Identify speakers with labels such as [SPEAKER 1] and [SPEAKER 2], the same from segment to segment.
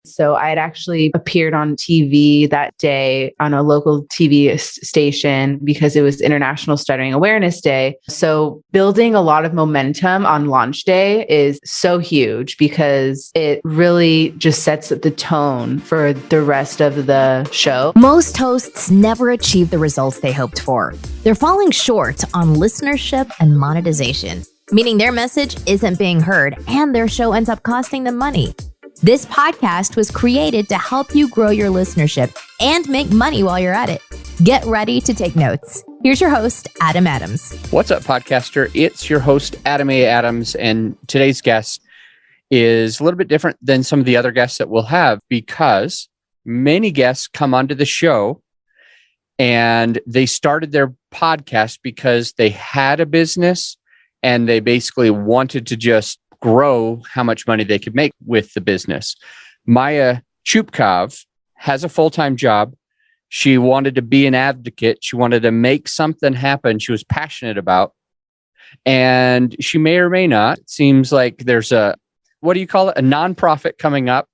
[SPEAKER 1] So I had actually appeared on TV that day on a local TV station because it was International Stuttering Awareness Day. So building a lot of momentum on launch day is so huge because it really just sets the tone for the rest of the show.
[SPEAKER 2] Most hosts never achieve the results they hoped for. They're falling short on listenership and monetization, meaning their message isn't being heard and their show ends up costing them money. This podcast was created to help you grow your listenership and make money while you're at it. Get ready to take notes. Here's your host, Adam Adams.
[SPEAKER 3] What's up, podcaster? It's your host, Adam A. Adams, and today's guest is a little bit different than some of the other guests that we'll have because many guests come onto the show and they started their podcast because they had a business and they basically wanted to just grow how much money they could make with the business. Maya Chupkov has a full-time job. She wanted to be an advocate. She wanted to make something happen she was passionate about. And she may or may not. It seems like there's a nonprofit coming up.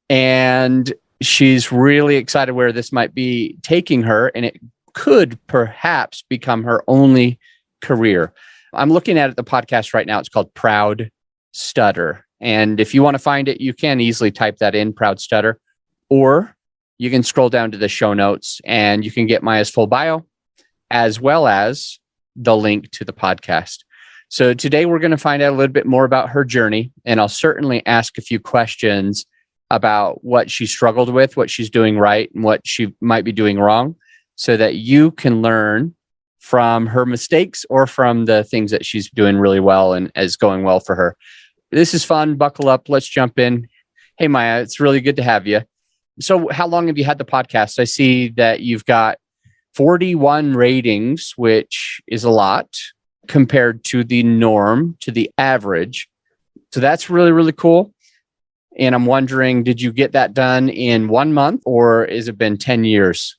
[SPEAKER 3] And she's really excited where this might be taking her. And it could perhaps become her only career. I'm looking at the podcast right now. It's called Proud Stutter. And if you want to find it, you can easily type that in, Proud Stutter, or you can scroll down to the show notes and you can get Maya's full bio as well as the link to the podcast. So today we're going to find out a little bit more about her journey, and I'll certainly ask a few questions about what she struggled with, what she's doing right, and what she might be doing wrong, so that you can learn from her mistakes or from the things that she's doing really well and is going well for her. This is fun. Buckle up. Let's jump in. Hey, Maya, it's really good to have you. So how long have you had the podcast? I see that you've got 41 ratings, which is a lot compared to the norm, to the average. So that's really, really cool. And I'm wondering, did you get that done in 1 month or has it been 10 years?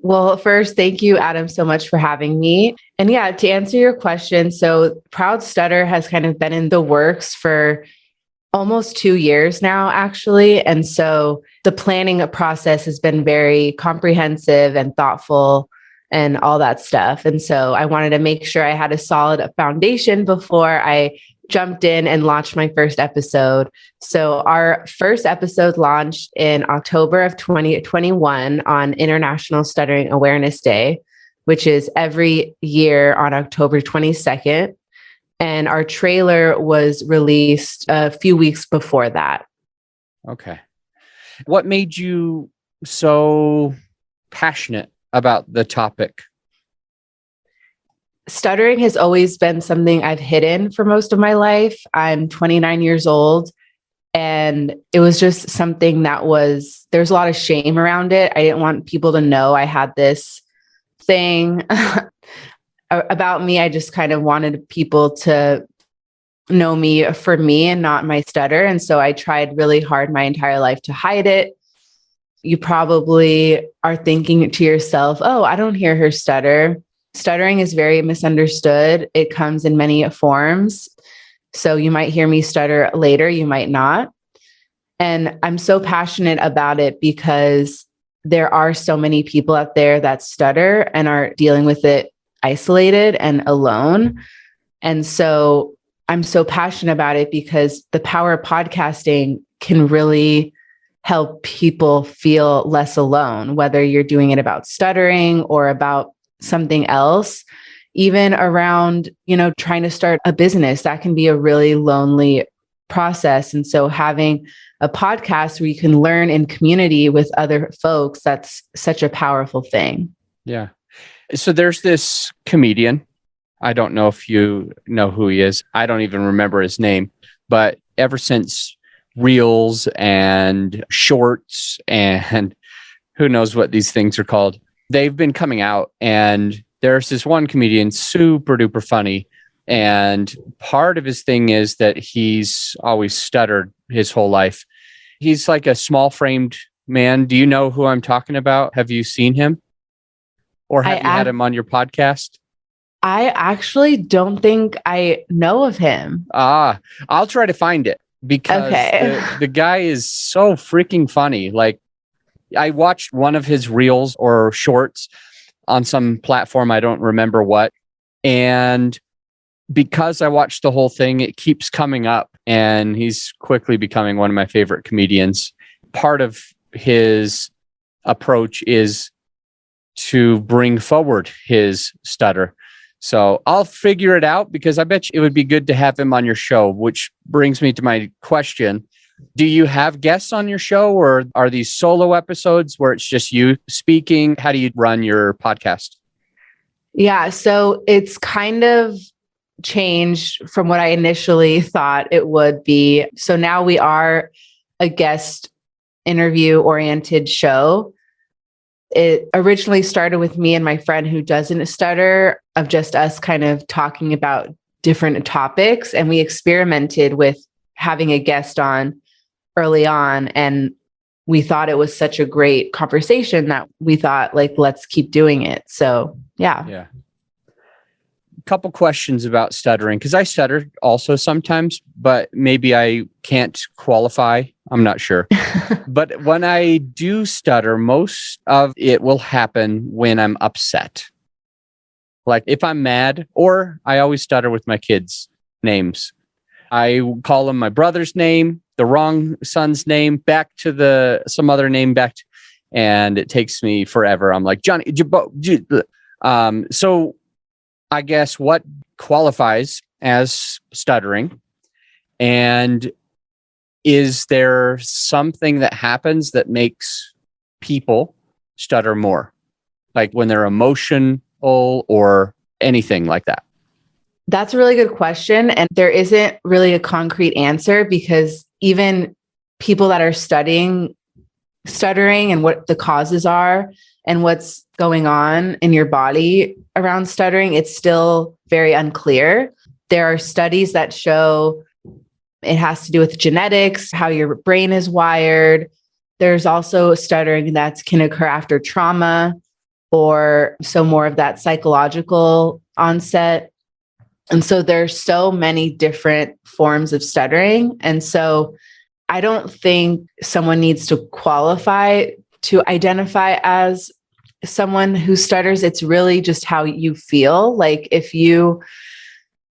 [SPEAKER 1] Well, first, thank you, Adam, so much for having me. And yeah, to answer your question, so Proud Stutter has kind of been in the works for almost 2 years now, actually. And so the planning process has been very comprehensive and thoughtful and all that stuff. And so I wanted to make sure I had a solid foundation before I jumped in and launched my first episode. So our first episode launched in October of 2021 on International Stuttering Awareness Day, which is every year on October 22nd. And our trailer was released a few weeks before that.
[SPEAKER 3] Okay. What made you so passionate about the topic?
[SPEAKER 1] Stuttering has always been something I've hidden for most of my life. I'm 29 years old, and it was just something there's a lot of shame around it. I didn't want people to know I had this thing about me. I just kind of wanted people to know me for me and not my stutter. And so I tried really hard my entire life to hide it. You probably are thinking to yourself, oh, I don't hear her stutter. Stuttering is very misunderstood. It comes in many forms. So you might hear me stutter later, you might not. And I'm so passionate about it because there are so many people out there that stutter and are dealing with it isolated and alone. And so I'm so passionate about it because the power of podcasting can really help people feel less alone, whether you're doing it about stuttering or about something else, even around, trying to start a business. That can be a really lonely process. And so having a podcast where you can learn in community with other folks, that's such a powerful thing.
[SPEAKER 3] Yeah. So there's this comedian. I don't know if you know who he is. I don't even remember his name, but ever since Reels and Shorts and who knows what these things are called, they've been coming out, and there's this one comedian, super duper funny. And part of his thing is that he's always stuttered his whole life. He's like a small framed man. Do you know who I'm talking about? Have you seen him? Or have you had him on your podcast?
[SPEAKER 1] I actually don't think I know of him.
[SPEAKER 3] I'll try to find it. because
[SPEAKER 1] Okay.
[SPEAKER 3] the guy is so freaking funny. Like, I watched one of his reels or shorts on some platform, I don't remember what. And because I watched the whole thing, it keeps coming up, and he's quickly becoming one of my favorite comedians. Part of his approach is to bring forward his stutter. So I'll figure it out, because I bet you it would be good to have him on your show, which brings me to my question. Do you have guests on your show, or are these solo episodes where it's just you speaking? How do you run your podcast?
[SPEAKER 1] Yeah. So it's kind of changed from what I initially thought it would be. So now we are a guest interview oriented show. It originally started with me and my friend who doesn't stutter, of just us kind of talking about different topics. And we experimented with having a guest on early on. And we thought it was such a great conversation that we thought, like, let's keep doing it. So, yeah.
[SPEAKER 3] Yeah. Couple questions about stuttering, because I stutter also sometimes, but maybe I can't qualify. I'm not sure. But when I do stutter, most of it will happen when I'm upset. Like if I'm mad, or I always stutter with my kids' names. I call them my brother's name, the wrong son's name, back to some other name and it takes me forever. I'm like, Johnny, so I guess what qualifies as stuttering, and is there something that happens that makes people stutter more, like when they're emotional or anything like that?
[SPEAKER 1] That's a really good question. And there isn't really a concrete answer, because even people that are studying stuttering and what the causes are and what's going on in your body around stuttering, it's still very unclear. There are studies that show it has to do with genetics, how your brain is wired. There's also stuttering that can occur after trauma, or so more of that psychological onset. And so there's so many different forms of stuttering. And so I don't think someone needs to qualify to identify as someone who stutters. It's really just how you feel. Like if you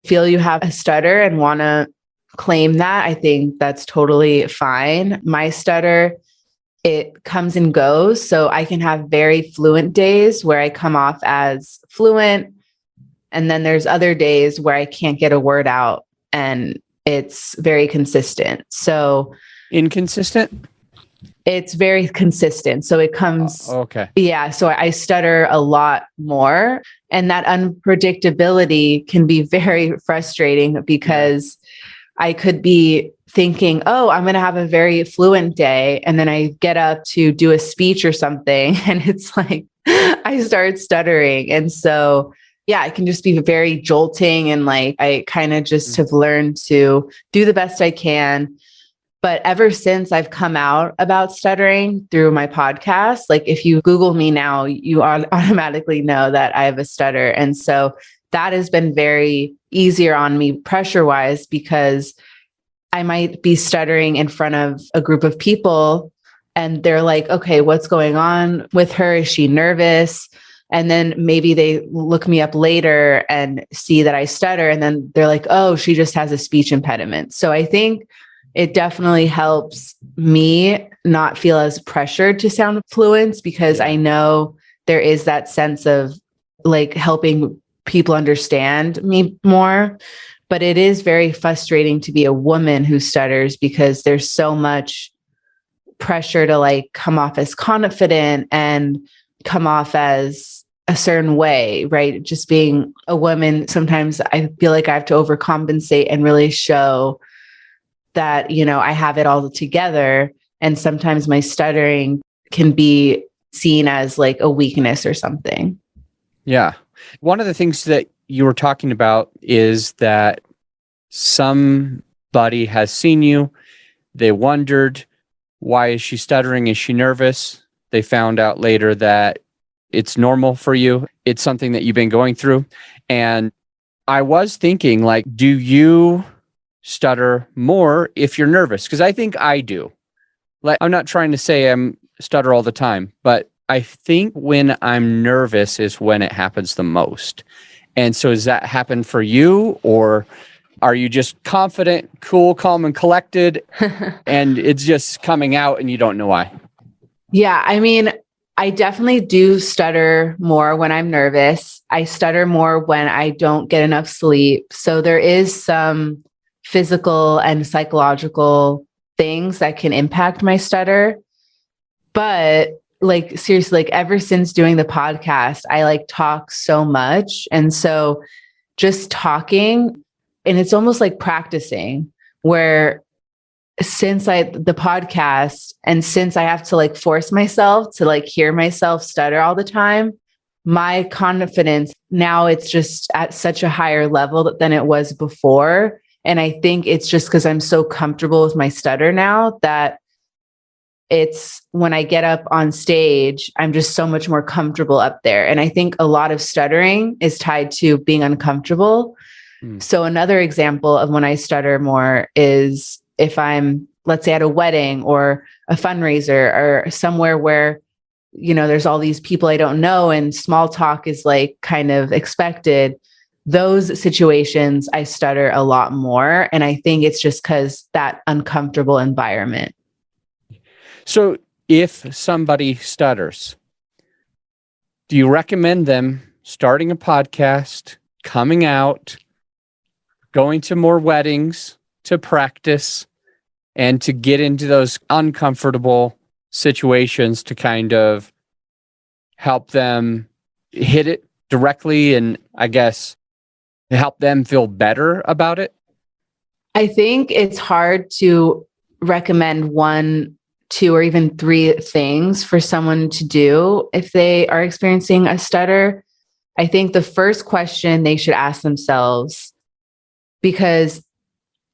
[SPEAKER 1] feel you have a stutter and want to claim that, I think that's totally fine. My stutter, it comes and goes. So I can have very fluent days where I come off as fluent. And then there's other days where I can't get a word out and it's very consistent. So
[SPEAKER 3] inconsistent?
[SPEAKER 1] It's very consistent. So it comes.
[SPEAKER 3] Okay.
[SPEAKER 1] Yeah. So I stutter a lot more. And that unpredictability can be very frustrating, because I could be thinking, oh, I'm going to have a very fluent day. And then I get up to do a speech or something, and it's like I start stuttering. And so, yeah, it can just be very jolting. And like, I kind of just have learned to do the best I can. But ever since I've come out about stuttering through my podcast, like if you Google me now, you automatically know that I have a stutter. And so that has been very easier on me pressure-wise, because I might be stuttering in front of a group of people and they're like, okay, what's going on with her? Is she nervous? And then maybe they look me up later and see that I stutter. And then they're like, oh, she just has a speech impediment. So I think it definitely helps me not feel as pressured to sound fluent, because I know there is that sense of like helping people understand me more. But it is very frustrating to be a woman who stutters, because there's so much pressure to like come off as confident and come off as a certain way, right? Just being a woman, sometimes I feel like I have to overcompensate and really show that, you know, I have it all together. And sometimes my stuttering can be seen as like a weakness or something.
[SPEAKER 3] Yeah. One of the things that you were talking about is that somebody has seen you. They wondered, why is she stuttering? Is she nervous? They found out later that it's normal for you. It's something that you've been going through. And I was thinking, like, do you stutter more if you're nervous? Because I think I do. Like, I'm not trying to say I'm stutter all the time, but I think when I'm nervous is when it happens the most. And so does that happen for you, or are you just confident, cool, calm, and collected, and it's just coming out and you don't know why?
[SPEAKER 1] Yeah, I mean, I definitely do stutter more when I'm nervous. I stutter more when I don't get enough sleep. So there is some physical and psychological things that can impact my stutter. But like, seriously, like ever since doing the podcast, I like talk so much. And so just talking, and it's almost like practicing, where since the podcast, and since I have to like force myself to like hear myself stutter all the time, my confidence now, it's just at such a higher level than it was before. And I think it's just because I'm so comfortable with my stutter now that it's when I get up on stage, I'm just so much more comfortable up there. And I think a lot of stuttering is tied to being uncomfortable. So another example of when I stutter more is if I'm, let's say, at a wedding or a fundraiser or somewhere where, you know, there's all these people I don't know and small talk is like kind of expected. Those situations, I stutter a lot more. And I think it's just because that uncomfortable environment.
[SPEAKER 3] So if somebody stutters, do you recommend them starting a podcast, coming out, going to more weddings to practice, and to get into those uncomfortable situations to kind of help them hit it directly and, I guess, help them feel better about it?
[SPEAKER 1] I think it's hard to recommend 1, 2, or even 3 things for someone to do if they are experiencing a stutter. I think the first question they should ask themselves, because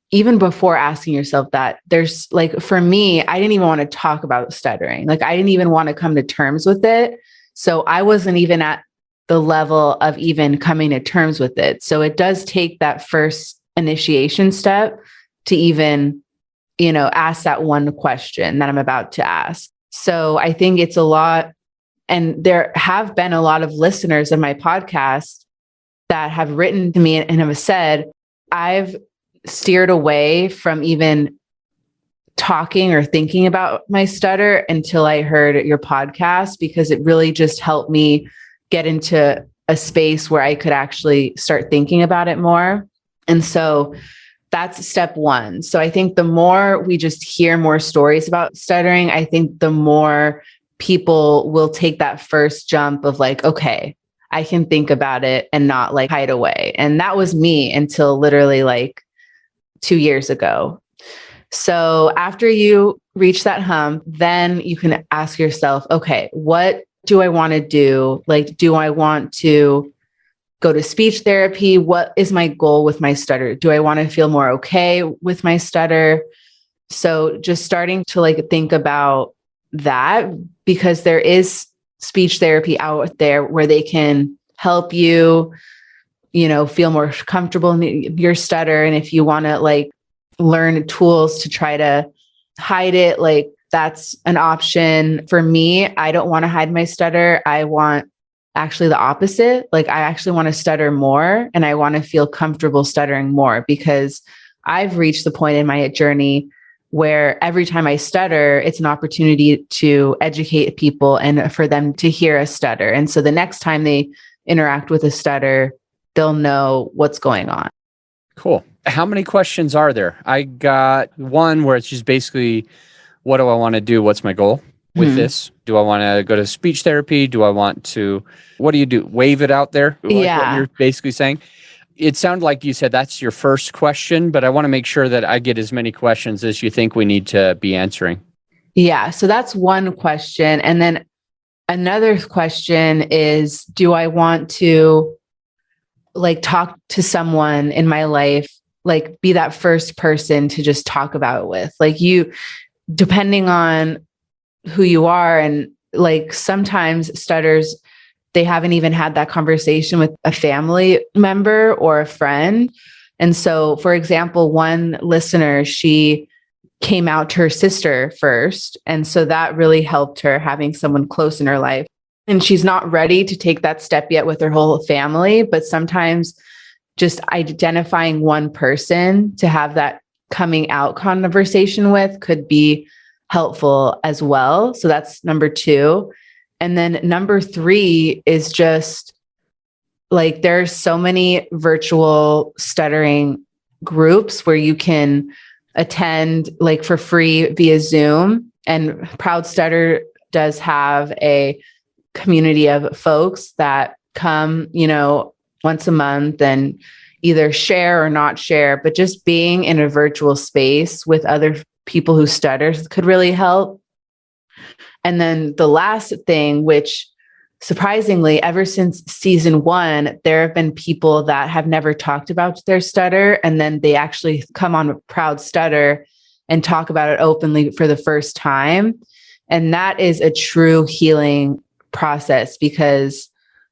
[SPEAKER 1] even before asking yourself that, there's like, for me, I didn't even want to talk about stuttering. Like, I didn't even want to come to terms with it. So I wasn't even at the level of even coming to terms with it. So it does take that first initiation step to even, you know, ask that one question that I'm about to ask. So I think it's a lot. And there have been a lot of listeners of my podcast that have written to me and have said, I've steered away from even talking or thinking about my stutter until I heard your podcast, because it really just helped me get into a space where I could actually start thinking about it more. And so that's step 1. So I think the more we just hear more stories about stuttering, I think the more people will take that first jump of like, okay, I can think about it and not like hide away. And that was me until literally like 2 years ago. So after you reach that hump, then you can ask yourself, okay, what do I want to do? Like, do I want to go to speech therapy? What is my goal with my stutter? Do I want to feel more okay with my stutter? So just starting to like think about that, because there is speech therapy out there where they can help you, you know, feel more comfortable in your stutter. And if you want to like learn tools to try to hide it, like that's an option. For me, I don't want to hide my stutter. I want actually the opposite. Like, I actually want to stutter more, and I want to feel comfortable stuttering more, because I've reached the point in my journey where every time I stutter, it's an opportunity to educate people and for them to hear a stutter. And so the next time they interact with a stutter, they'll know what's going on.
[SPEAKER 3] Cool. How many questions are there? I got one where it's just basically, what do I want to do? What's my goal with this? Do I want to go to speech therapy? Do I want to, what do you do? Wave it out there? Like
[SPEAKER 1] Yeah.
[SPEAKER 3] what you're basically saying. It sounded like you said that's your first question, but I want to make sure that I get as many questions as you think we need to be answering.
[SPEAKER 1] Yeah. So that's one question. And then another question is, do I want to like talk to someone in my life, like be that first person to just talk about it with? Like, you, depending on who you are, and like sometimes stutters, they haven't even had that conversation with a family member or a friend. And so, for example, one listener, she came out to her sister first. And so that really helped her having someone close in her life. And she's not ready to take that step yet with her whole family, but sometimes just identifying one person to have that coming out conversation with could be helpful as well. So that's number 2. And then number 3 is just like there's so many virtual stuttering groups where you can attend like for free via Zoom. And Proud Stutter does have a community of folks that come, once a month and either share or not share, but just being in a virtual space with other people who stutter could really help. And then the last thing, which surprisingly, ever since season 1, there have been people that have never talked about their stutter. And then they actually come on Proud Stutter and talk about it openly for the first time. And that is a true healing process because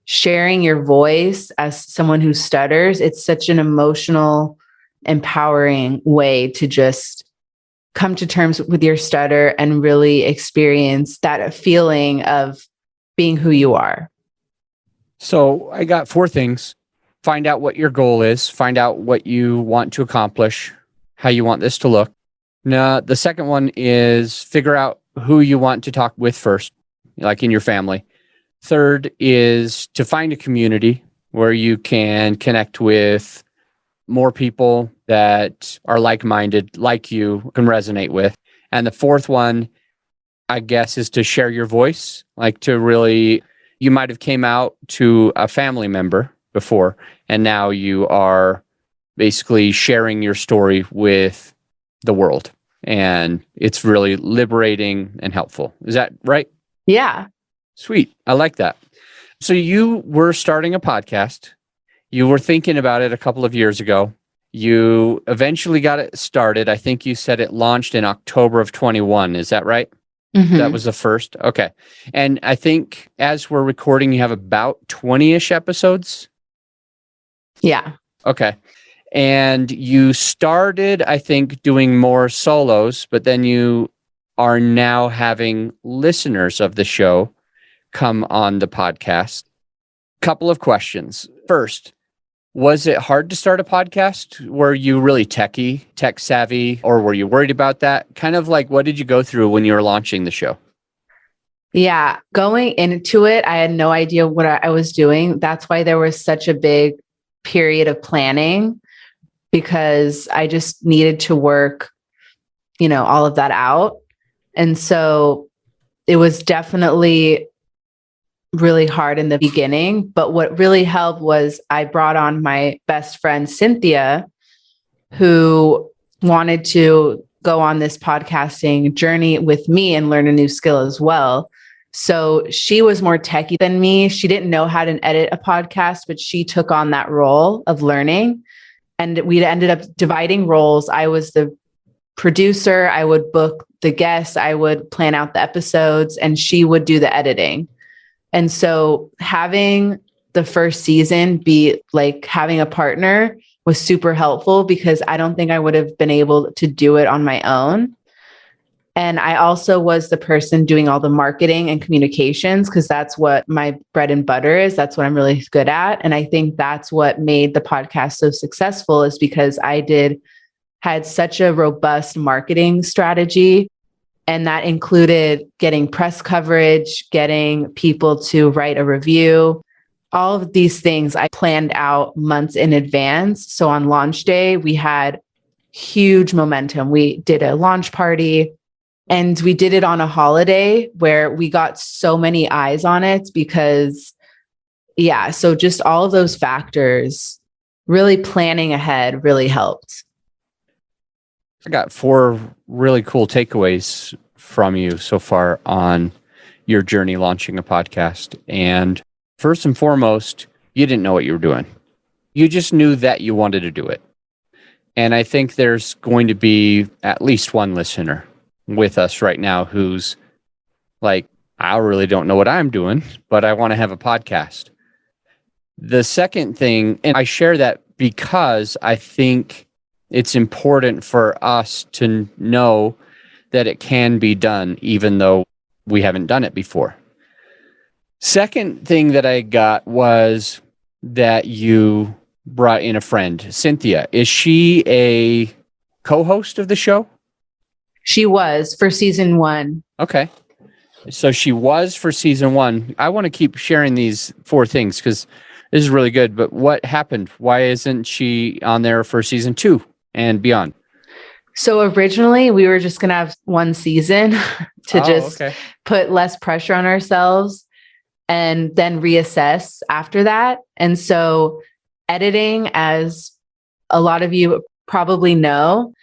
[SPEAKER 1] sharing your voice as someone who stutters, it's such an emotional, empowering way to just come to terms with your stutter and really experience that feeling of being who you are.
[SPEAKER 3] So I got 4 things. Find out what your goal is. Find out what you want to accomplish, how you want this to look. Now, the second one is figure out who you want to talk with first, like in your family. Third is to find a community where you can connect with more people that are like-minded, like you can resonate with. And the fourth one, I guess, is to share your voice, like to really, you might have came out to a family member before, and now you are basically sharing your story with the world. And it's really liberating and helpful. Is that right?
[SPEAKER 1] Yeah.
[SPEAKER 3] Sweet. I like that. So you were starting a podcast. You were thinking about it a couple of years ago. You eventually got it started. I think you said it launched in October of 21. Is that right?
[SPEAKER 1] Mm-hmm.
[SPEAKER 3] That was the first? Okay. And I think as we're recording, you have about 20-ish episodes?
[SPEAKER 1] Yeah.
[SPEAKER 3] Okay. And you started, I think, doing more solos, but then you are now having listeners of the show come on the podcast. Couple of questions. First, was it hard to start a podcast? Were you really tech savvy, or were you worried about that? Kind of like, what did you go through when you were launching the show?
[SPEAKER 1] Yeah. Going into it, I had no idea what I was doing. That's why there was such a big period of planning, because I just needed to work, all of that out. And so it was definitely really hard in the beginning. But what really helped was I brought on my best friend, Cynthia, who wanted to go on this podcasting journey with me and learn a new skill as well. So she was more techie than me. She didn't know how to edit a podcast, but she took on that role of learning. And we ended up dividing roles. I was the producer. I would book the guests. I would plan out the episodes, and she would do the editing. And so having the first season be like having a partner was super helpful, because I don't think I would have been able to do it on my own. And I also was the person doing all the marketing and communications, because that's what my bread and butter is. That's what I'm really good at. And I think that's what made the podcast so successful, is because I had such a robust marketing strategy. And that included getting press coverage, getting people to write a review. All of these things I planned out months in advance. So on launch day, we had huge momentum. We did a launch party. And we did it on a holiday where we got so many eyes on it because, so just all of those factors, really planning ahead really helped.
[SPEAKER 3] I got 4 really cool takeaways from you so far on your journey launching a podcast. And first and foremost, you didn't know what you were doing. You just knew that you wanted to do it. And I think there's going to be at least one listener with us right now who's like, I really don't know what I'm doing, but I want to have a podcast. The second thing, and I share that because I think it's important for us to know that it can be done, even though we haven't done it before. Second thing that I got was that you brought in a friend, Cynthia. Is she a co-host of the show?
[SPEAKER 1] She was for season 1.
[SPEAKER 3] Okay. So she was for season 1. I want to keep sharing these 4 things because this is really good. But what happened? Why isn't she on there for season 2 and beyond?
[SPEAKER 1] So originally we were just going to have 1 season to put less pressure on ourselves and then reassess after that. And so editing, as a lot of you probably know,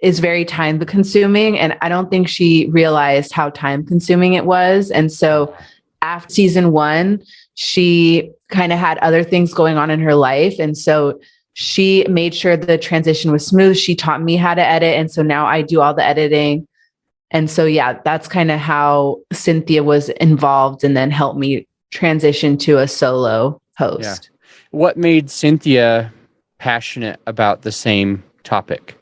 [SPEAKER 1] is very time consuming. And I don't think she realized how time consuming it was. And so after season 1, she kind of had other things going on in her life. And so she made sure the transition was smooth. She taught me how to edit. And so now I do all the editing. And so, yeah, that's kind of how Cynthia was involved and then helped me transition to a solo host.
[SPEAKER 3] Yeah. What made Cynthia passionate about the same topic?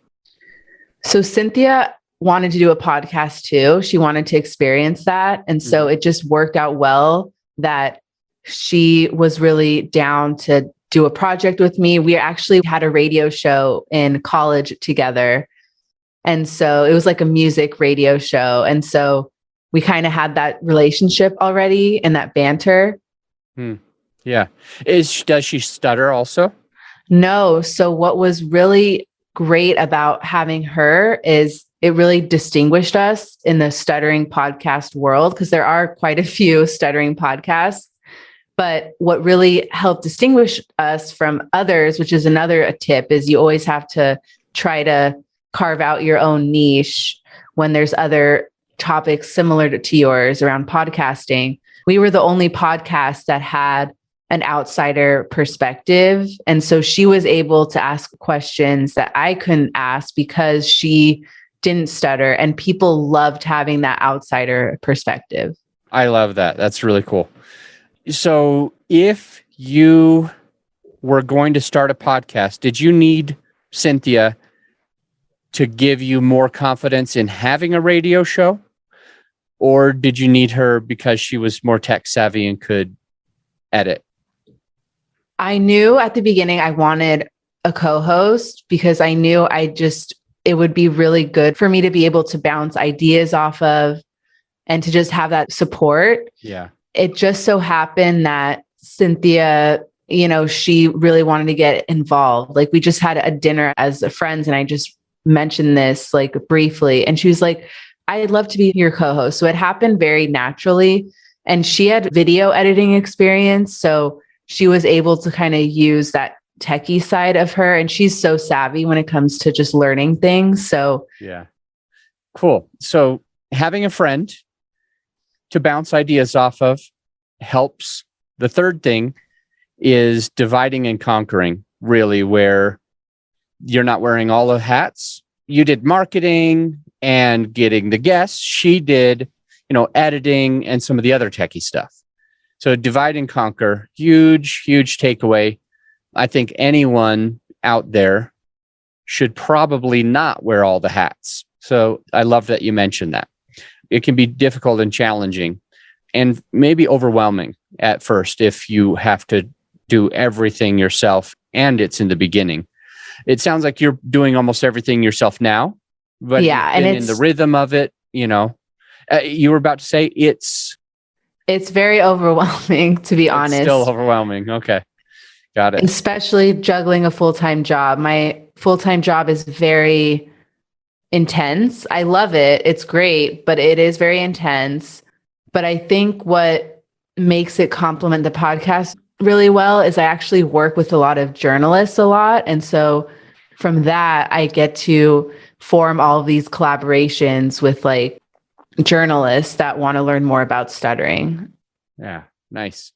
[SPEAKER 1] So Cynthia wanted to do a podcast too. She wanted to experience that. And so it just worked out well that she was really down to do a project with me. We actually had a radio show in college together. And so it was like a music radio show. And so we kind of had that relationship already and that banter.
[SPEAKER 3] Yeah. Does she stutter also?
[SPEAKER 1] No. So what was really great about having her is it really distinguished us in the stuttering podcast world, because there are quite a few stuttering podcasts. But what really helped distinguish us from others, which is another tip, is you always have to try to carve out your own niche when there's other topics similar to yours around podcasting. We were the only podcast that had an outsider perspective. And so she was able to ask questions that I couldn't ask because she didn't stutter, and people loved having that outsider perspective.
[SPEAKER 3] I love that. That's really cool. So if you were going to start a podcast, did you need Cynthia to give you more confidence in having a radio show? Or did you need her because she was more tech savvy and could edit?
[SPEAKER 1] I knew at the beginning I wanted a co-host because I knew it would be really good for me to be able to bounce ideas off of and to just have that support.
[SPEAKER 3] Yeah.
[SPEAKER 1] It just so happened that Cynthia, she really wanted to get involved. Like, we just had a dinner as friends and I just mentioned this like briefly, and she was like, I'd love to be your co-host. So it happened very naturally, and she had video editing experience. So she was able to kind of use that techie side of her, and she's so savvy when it comes to just learning things. So
[SPEAKER 3] yeah, cool. So having a friend to bounce ideas off of helps. The third thing is dividing and conquering, really, where you're not wearing all the hats. You did marketing and getting the guests. She did, editing and some of the other techie stuff. So divide and conquer, huge, huge takeaway. I think anyone out there should probably not wear all the hats. So I love that you mentioned that. It can be difficult and challenging and maybe overwhelming at first if you have to do everything yourself and it's in the beginning. It sounds like you're doing almost everything yourself now, but
[SPEAKER 1] yeah, and
[SPEAKER 3] it's in the rhythm of it, you were about to say it's
[SPEAKER 1] very overwhelming, to be honest.
[SPEAKER 3] Still overwhelming. Okay. Got it.
[SPEAKER 1] Especially juggling a full-time job. My full-time job is very intense. I love it. It's great, but it is very intense. But I think what makes it complement the podcast really well is I actually work with a lot of journalists a lot. And so from that, I get to form all of these collaborations with like journalists that want to learn more about stuttering.
[SPEAKER 3] Yeah, nice.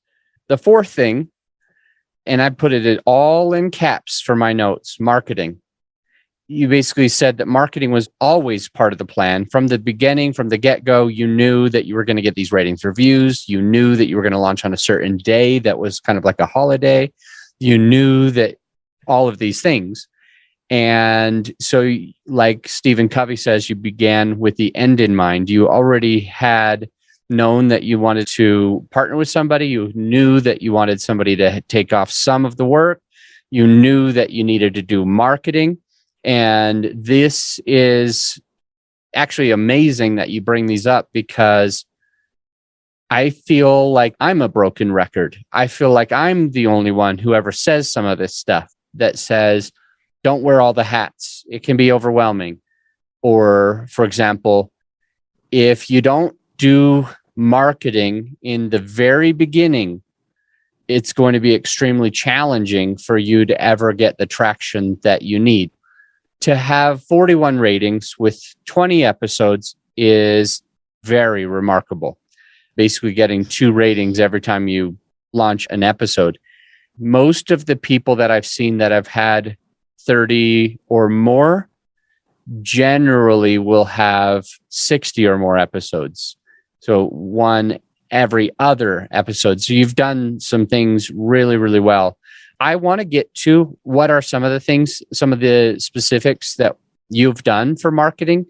[SPEAKER 3] The fourth thing, and I put it all in caps for my notes, marketing. You basically said that marketing was always part of the plan. From the beginning, from the get-go, you knew that you were going to get these ratings reviews. You knew that you were going to launch on a certain day that was kind of like a holiday. You knew that all of these things. And so, like Stephen Covey says, you began with the end in mind. You already had known that you wanted to partner with somebody. You knew that you wanted somebody to take off some of the work. You knew that you needed to do marketing. And this is actually amazing that you bring these up, because I feel like I'm a broken record. I feel like I'm the only one who ever says some of this stuff, that says, don't wear all the hats. It can be overwhelming. Or, for example, if you don't do marketing in the very beginning, it's going to be extremely challenging for you to ever get the traction that you need. To have 41 ratings with 20 episodes is very remarkable. Basically getting 2 ratings every time you launch an episode. Most of the people that I've seen that have had 30 or more generally will have 60 or more episodes. So one every other episode. So you've done some things really, really well. I want to get to what are some of the things, some of the specifics that you've done for marketing,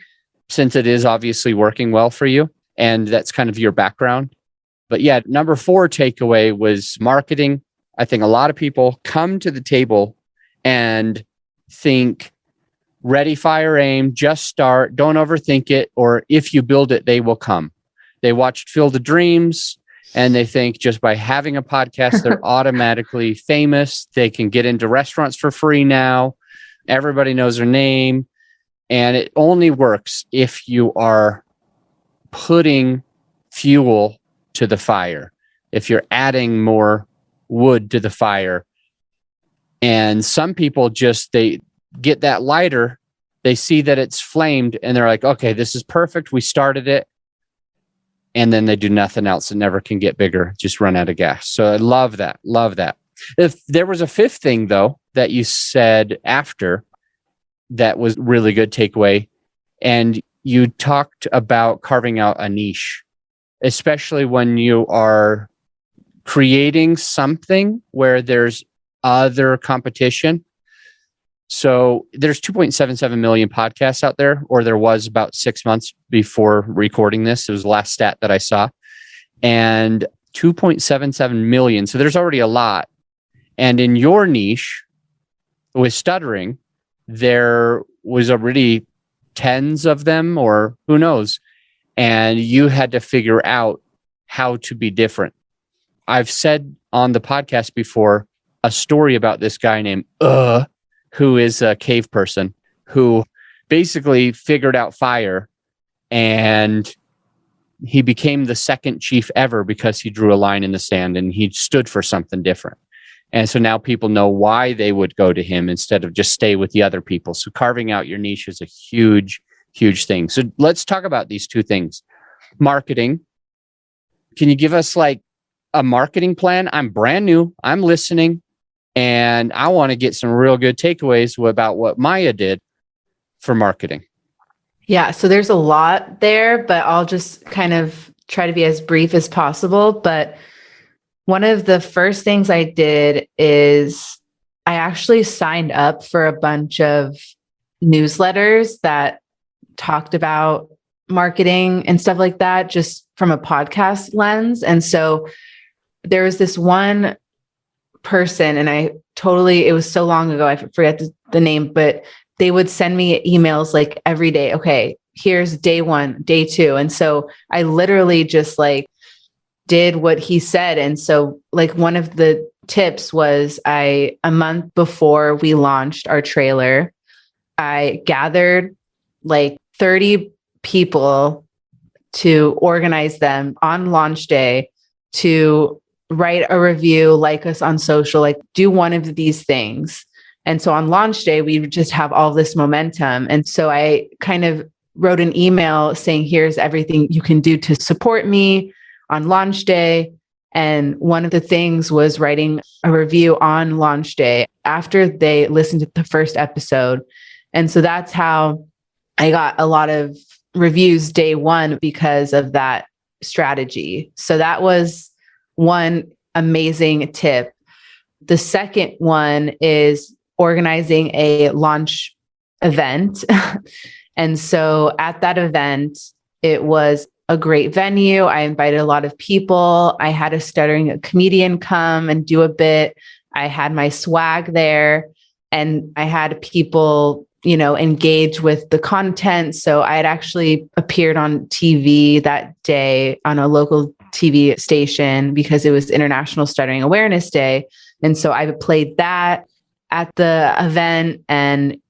[SPEAKER 3] since it is obviously working well for you. And that's kind of your background. But yeah, number 4 takeaway was marketing. I think a lot of people come to the table and think, ready, fire, aim, just start, don't overthink it, or if you build it, they will come. They watched Field of Dreams and they think just by having a podcast, they're automatically famous. They can get into restaurants for free now. Everybody knows their name. And it only works if you are putting fuel to the fire, if you're adding more wood to the fire. And some people just, they get that lighter, they see that it's flamed and they're like, okay, this is perfect. We started it. And then they do nothing else and never can get bigger, just run out of gas. So I love that. Love that. If there was a 5th thing though, that you said after, that was really good takeaway. And you talked about carving out a niche, especially when you are creating something where there's other competition. So there's 2.77 million podcasts out there, or there was about 6 months before recording this. It was the last stat that I saw. And 2.77 million. So there's already a lot. And in your niche with stuttering, there was already tens of them, or who knows. And you had to figure out how to be different. I've said on the podcast before a story about this guy named who is a cave person who basically figured out fire, and he became the second chief ever because he drew a line in the sand and he stood for something different. And so now people know why they would go to him instead of just stay with the other people. So carving out your niche is a huge, huge thing. So let's talk about these 2 things. Marketing. Can you give us like a marketing plan? I'm brand new. I'm listening. And I want to get some real good takeaways about what Maya did for marketing.
[SPEAKER 1] Yeah, so there's a lot there, but I'll just kind of try to be as brief as possible. But one of the first things I did is I actually signed up for a bunch of newsletters that talked about marketing and stuff like that, just from a podcast lens. And so there was this one person, and it was so long ago, I forget the name, but they would send me emails like every day. Okay, here's day 1, day 2. And so I literally just like did what he said. And so like one of the tips was a month before we launched our trailer, I gathered like 30 people to organize them on launch day to write a review, like us on social, like do one of these things. And so on launch day, we would just have all this momentum. And so I kind of wrote an email saying, here's everything you can do to support me on launch day. And one of the things was writing a review on launch day after they listened to the first episode. And so that's how I got a lot of reviews day 1 because of that strategy. So that was one amazing tip. The second one is organizing a launch event. And so at that event, it was a great venue. I invited a lot of people. I had a stuttering comedian come and do a bit. I had my swag there, and I had people, engage with the content. So I had actually appeared on TV that day on a local TV station because it was International Stuttering Awareness Day. And so I played that at the event. And,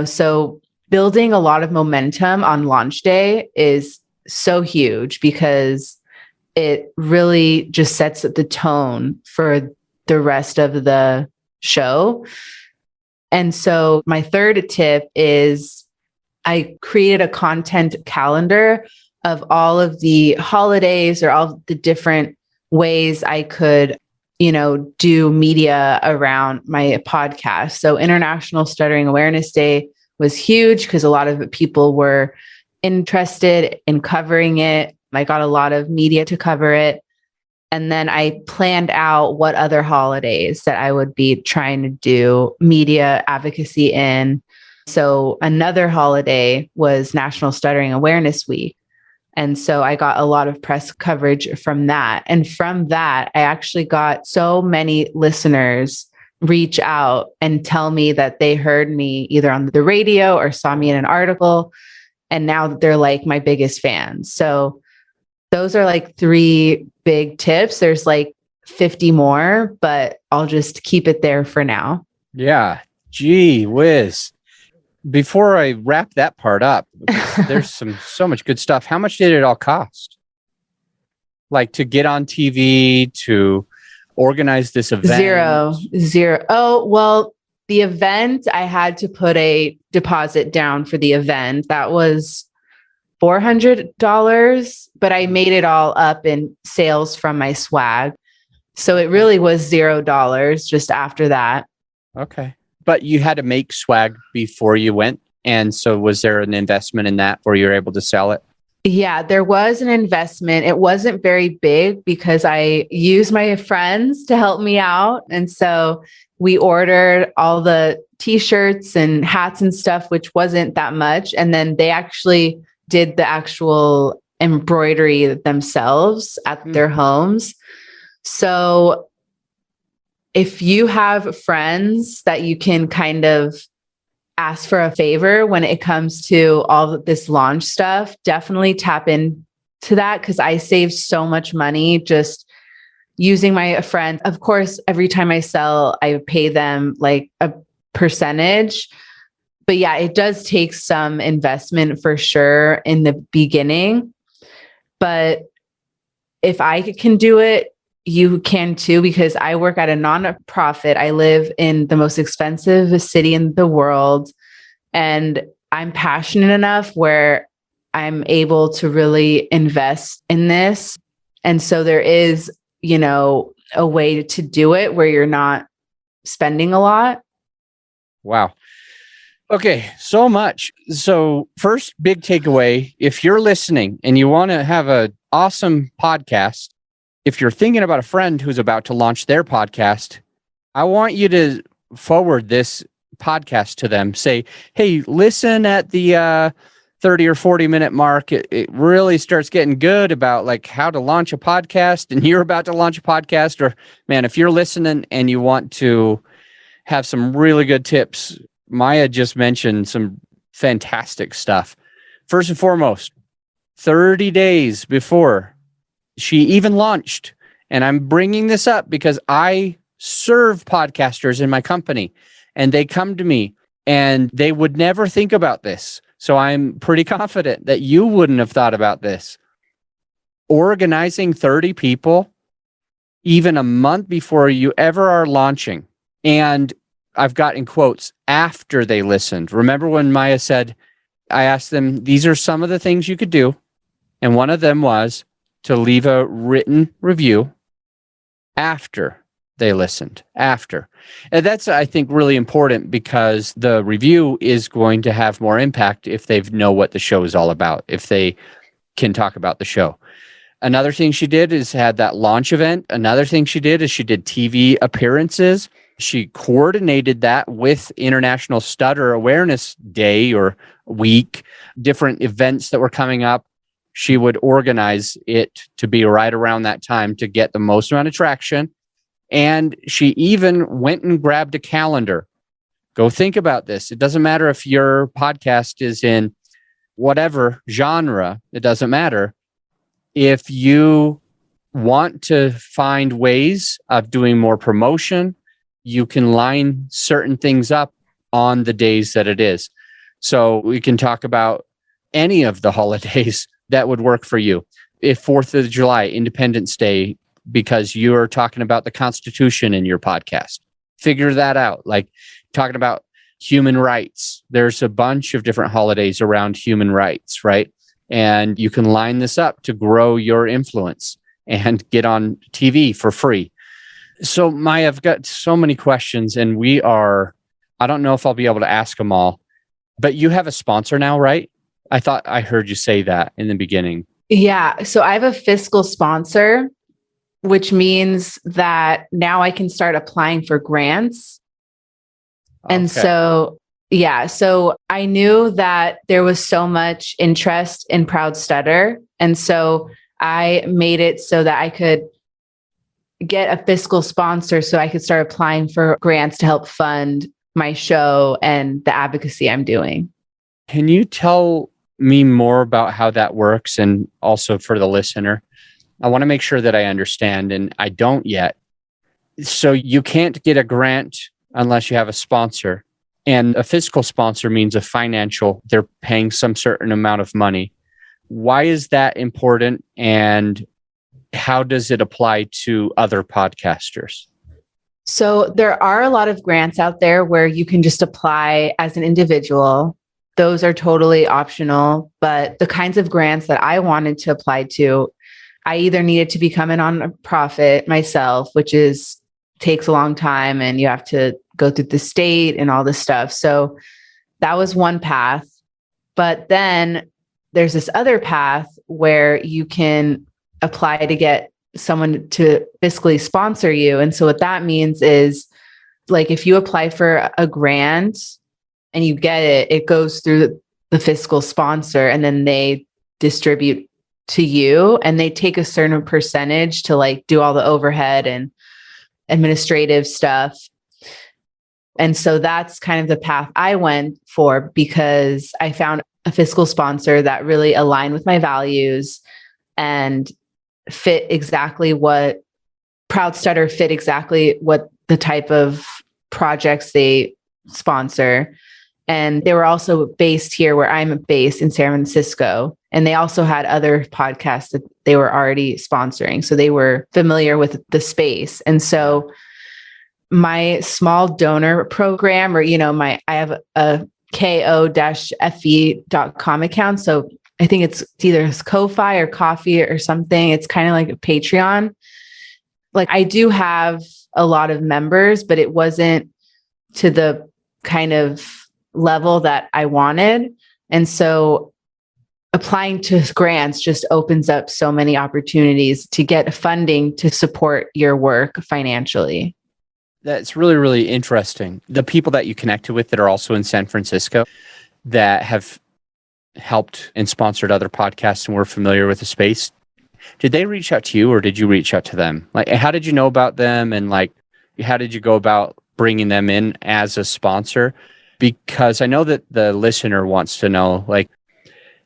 [SPEAKER 1] so building a lot of momentum on launch day is so huge because it really just sets the tone for the rest of the show. And so my third tip is I created a content calendar of all of the holidays or all the different ways I could, do media around my podcast. So International Stuttering Awareness Day was huge because a lot of people were interested in covering it. I got a lot of media to cover it. And then I planned out what other holidays that I would be trying to do media advocacy in. So another holiday was National Stuttering Awareness Week. And so I got a lot of press coverage from that. And from that, I actually got so many listeners reach out and tell me that they heard me either on the radio or saw me in an article. And now they're like my biggest fans. So those are like 3 big tips. There's like 50 more, but I'll just keep it there for now.
[SPEAKER 3] Yeah. Gee whiz. Before I wrap that part up, there's so much good stuff. How much did it all cost? Like to get on TV, to organize this event?
[SPEAKER 1] Zero. Oh, well, the event, I had to put a deposit down for the event. That was $400, but I made it all up in sales from my swag. So it really was $0 just after that.
[SPEAKER 3] Okay. But you had to make swag before you went. And so was there an investment in that where you were able to sell it?
[SPEAKER 1] Yeah, there was an investment. It wasn't very big because I used my friends to help me out. And so we ordered all the t-shirts and hats and stuff, which wasn't that much. And then they actually did the actual embroidery themselves at their homes. So if you have friends that you can kind of ask for a favor when it comes to all of this launch stuff, definitely tap into that because I saved so much money just using my friends. Of course, every time I sell, I pay them like a percentage. But yeah, it does take some investment for sure in the beginning. But if I can do it, you can too, because I work at a nonprofit. I live in the most expensive city in the world, and I'm passionate enough where I'm able to really invest in this. And so there is, a way to do it where you're not spending a lot.
[SPEAKER 3] Wow. Okay, so much. So first big takeaway, if you're listening and you want to have an awesome podcast, if you're thinking about a friend who's about to launch their podcast, I want you to forward this podcast to them. Say, hey, listen at the 30 or 40 minute mark. It really starts getting good about like how to launch a podcast, and you're about to launch a podcast. Or man, if you're listening and you want to have some really good tips, Maya just mentioned some fantastic stuff. First and foremost, 30 days before she even launched, and I'm bringing this up because I serve podcasters in my company, and they come to me and they would never think about this. So I'm pretty confident that you wouldn't have thought about this. Organizing 30 people even a month before you ever are launching. And I've got in quotes, after they listened. Remember when Maya said, I asked them, these are some of the things you could do. And one of them was to leave a written review after they listened. After. And that's, I think, really important because the review is going to have more impact if they know what the show is all about, if they can talk about the show. Another thing she did is had that launch event. Another thing she did is she did TV appearances. She coordinated that with International Stutter Awareness Day or week, different events that were coming up. She would organize it to be right around that time to get the most amount of traction. And she even went and grabbed a calendar. Go think about this. It doesn't matter if your podcast is in whatever genre, it doesn't matter. If you want to find ways of doing more promotion, you can line certain things up on the days that it is. So we can talk about any of the holidays that would work for you. If 4th of July, Independence Day, because you're talking about the Constitution in your podcast, figure that out. Like talking about human rights. There's a bunch of different holidays around human rights, right? And you can line this up to grow your influence and get on TV for free. So Maya, I've got so many questions and I don't know if I'll be able to ask them all, but you have a sponsor now, right? I thought I heard you say that in the beginning.
[SPEAKER 1] Yeah. So I have a fiscal sponsor, which means that now I can start applying for grants. And so, yeah, so I knew that there was so much interest in Proud Stutter. And so I made it so that I could get a fiscal sponsor so I could start applying for grants to help fund my show and the advocacy I'm doing.
[SPEAKER 3] Can you tell me more about how that works? And also for the listener, I want to make sure that I understand, and I don't yet. So you can't get a grant unless you have a sponsor. And a fiscal sponsor means they're paying some certain amount of money. Why is that important? And how does it apply to other podcasters?
[SPEAKER 1] So there are a lot of grants out there where you can just apply as an individual. Those are totally optional, but the kinds of grants that I wanted to apply to, I either needed to become a nonprofit myself, which takes a long time and you have to go through the state and all this stuff. So that was one path. But then there's this other path where you can apply to get someone to fiscally sponsor you. And so what that means is, like, if you apply for a grant and you get it, it goes through the fiscal sponsor and then they distribute to you and they take a certain percentage to like do all the overhead and administrative stuff. And so that's kind of the path I went for because I found a fiscal sponsor that really aligned with my values and fit exactly what Proud Stutter fit exactly what the type of projects they sponsor. And they were also based here where I'm based in San Francisco. And they also had other podcasts that they were already sponsoring. So they were familiar with the space. And so my small donor program, or, I have a ko-fe.com account. So I think it's either Ko-fi or Coffee or something. It's kind of like a Patreon. Like, I do have a lot of members, but it wasn't to the kind of level that I wanted. And so applying to grants just opens up so many opportunities to get funding to support your work financially.
[SPEAKER 3] That's really, really interesting. The people that you connected with that are also in San Francisco that have helped and sponsored other podcasts and were familiar with the space, did they reach out to you or did you reach out to them? Like, how did you know about them? And like, how did you go about bringing them in as a sponsor? Because I know that the listener wants to know, like,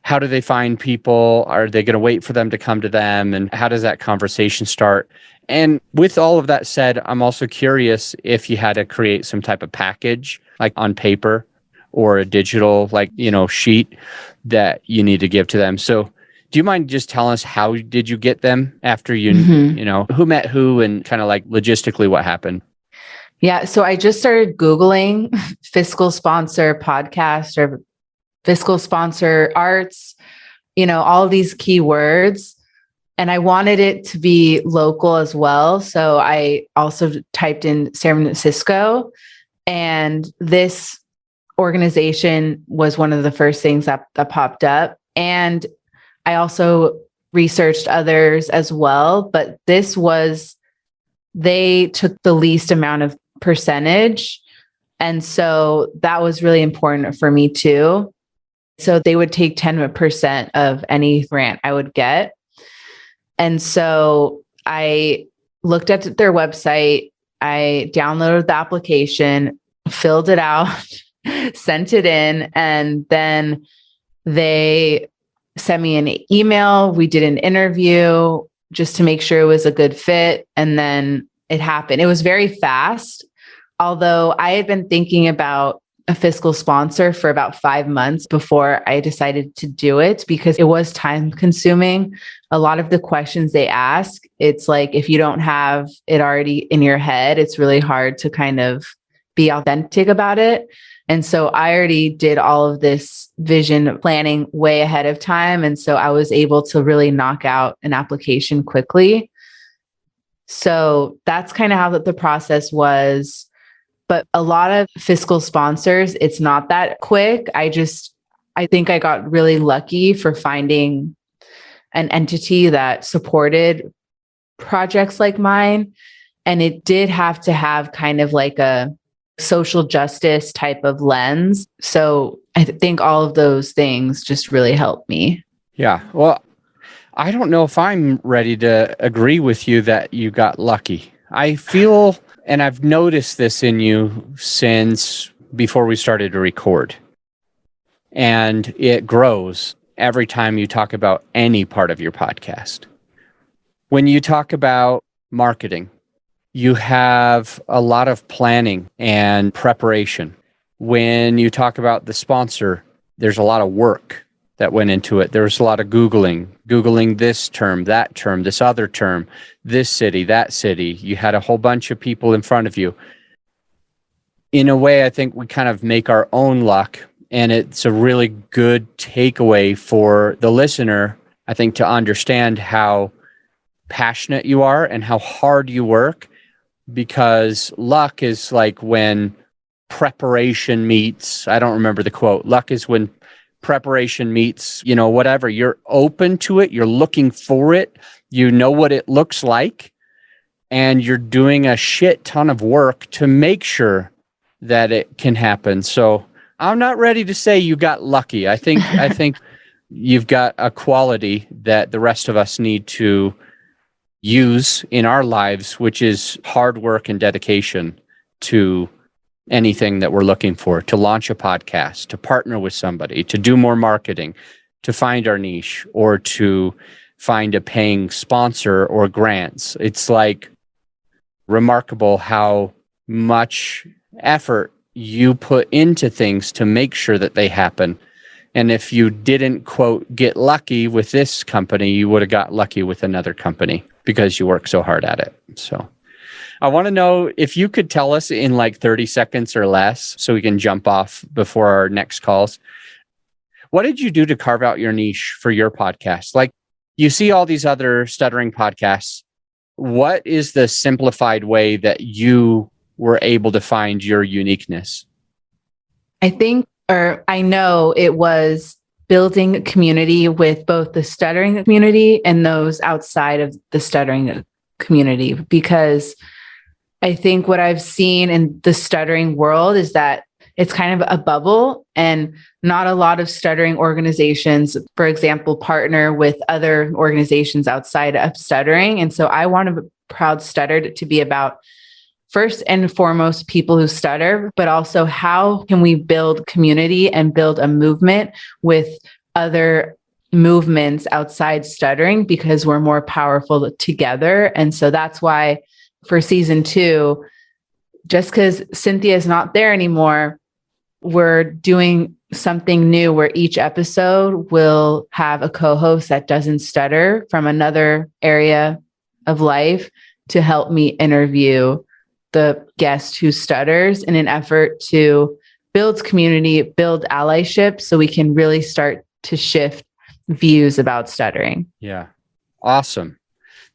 [SPEAKER 3] how do they find people? Are they going to wait for them to come to them? And how does that conversation start? And with all of that said, I'm also curious if you had to create some type of package, like on paper or a digital, sheet that you need to give to them. So do you mind just telling us how did you get them after who met who and kind of like logistically what happened?
[SPEAKER 1] Yeah. So I just started Googling fiscal sponsor podcast or fiscal sponsor arts, all of these keywords. And I wanted it to be local as well. So I also typed in San Francisco, and this organization was one of the first things that popped up. And I also researched others as well, but they took the least amount of percentage. And so that was really important for me too. So they would take 10% of any grant I would get. And so I looked at their website, I downloaded the application, filled it out, sent it in, and then they sent me an email. We did an interview just to make sure it was a good fit. And then it happened. It was very fast, although I had been thinking about a fiscal sponsor for about 5 months before I decided to do it because it was time consuming. A lot of the questions they ask, it's like if you don't have it already in your head, it's really hard to kind of be authentic about it. And so I already did all of this vision planning way ahead of time. And so I was able to really knock out an application quickly. So that's kind of how the process was. But a lot of fiscal sponsors, it's not that quick. I think I got really lucky for finding an entity that supported projects like mine. And it did have to have kind of like a social justice type of lens. So I think all of those things just really helped me.
[SPEAKER 3] Yeah. Well, I don't know if I'm ready to agree with you that you got lucky. I feel, and I've noticed this in you since before we started to record, and it grows every time you talk about any part of your podcast. When you talk about marketing, you have a lot of planning and preparation. When you talk about the sponsor, there's a lot of work that went into it. There was a lot of Googling this term, this other term, this city, that city. You had a whole bunch of people in front of you. In a way, I think we kind of make our own luck, and it's a really good takeaway for the listener, I think, to understand how passionate you are and how hard you work, because luck is like when preparation meets, I don't remember the quote, luck is when preparation meets, whatever. You're open to it. You're looking for it. You know what it looks like. And you're doing a shit ton of work to make sure that it can happen. So I'm not ready to say you got lucky. I think you've got a quality that the rest of us need to use in our lives, which is hard work and dedication to anything that we're looking for, to launch a podcast, to partner with somebody, to do more marketing, to find our niche, or to find a paying sponsor or grants. It's like remarkable how much effort you put into things to make sure that they happen. And if you didn't, quote, get lucky with this company, you would have got lucky with another company because you work so hard at it. So I want to know if you could tell us in like 30 seconds or less so we can jump off before our next calls. What did you do to carve out your niche for your podcast? Like, you see all these other stuttering podcasts. What is the simplified way that you were able to find your uniqueness?
[SPEAKER 1] I know it was building community with both the stuttering community and those outside of the stuttering community, because I think what I've seen in the stuttering world is that it's kind of a bubble, and not a lot of stuttering organizations, for example, partner with other organizations outside of stuttering. And so I want a Proud Stuttered to be about, first and foremost, people who stutter, but also how can we build community and build a movement with other movements outside stuttering, because we're more powerful together. And so that's why for season 2, just because Cynthia is not there anymore, we're doing something new where each episode will have a co-host that doesn't stutter from another area of life to help me interview the guest who stutters in an effort to build community, build allyship, so we can really start to shift views about stuttering.
[SPEAKER 3] Yeah. Awesome.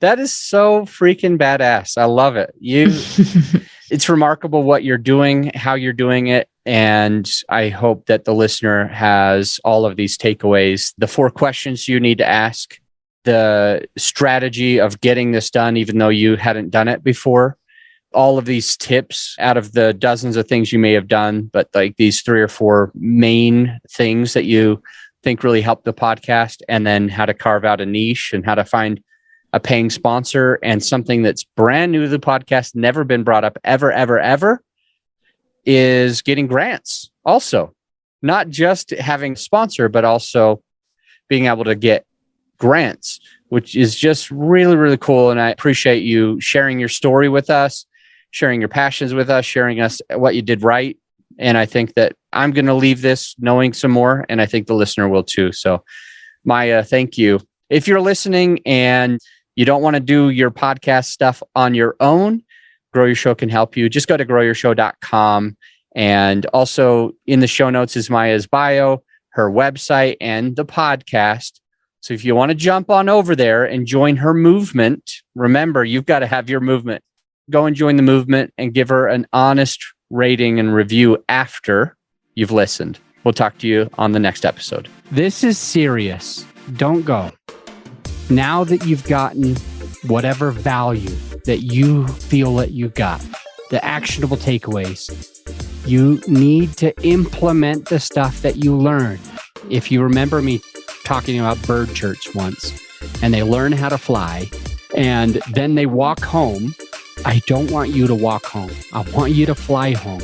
[SPEAKER 3] That is so freaking badass. I love it. It's remarkable what you're doing, how you're doing it. And I hope that the listener has all of these takeaways, the 4 questions you need to ask, the strategy of getting this done, even though you hadn't done it before, all of these tips out of the dozens of things you may have done, but like these 3 or 4 main things that you think really help the podcast, and then how to carve out a niche and how to find a paying sponsor, and something that's brand new to the podcast, never been brought up ever, is getting grants. Also, not just having a sponsor, but also being able to get grants, which is just really, really cool. And I appreciate you sharing your story with us, sharing your passions with us, sharing us what you did right. And I think that I'm going to leave this knowing some more, and I think the listener will too. So Maya, thank you. If you're listening and you don't want to do your podcast stuff on your own, Grow Your Show can help you. Just go to growyourshow.com. And also in the show notes is Maya's bio, her website, and the podcast. So if you want to jump on over there and join her movement, remember, you've got to have your movement. Go and join the movement and give her an honest rating and review after you've listened. We'll talk to you on the next episode. This is serious. Don't go. Now that you've gotten whatever value that you feel that you got, the actionable takeaways, you need to implement the stuff that you learned. If you remember me talking about bird church once, and they learn how to fly, and then they walk home, I don't want you to walk home. I want you to fly home.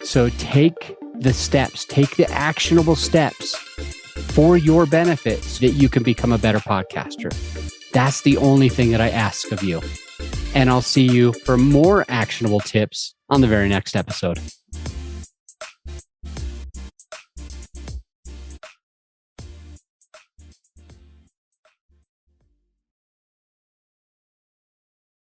[SPEAKER 3] So take the steps, take the actionable steps for your benefit so that you can become a better podcaster. That's the only thing that I ask of you. And I'll see you for more actionable tips on the very next episode.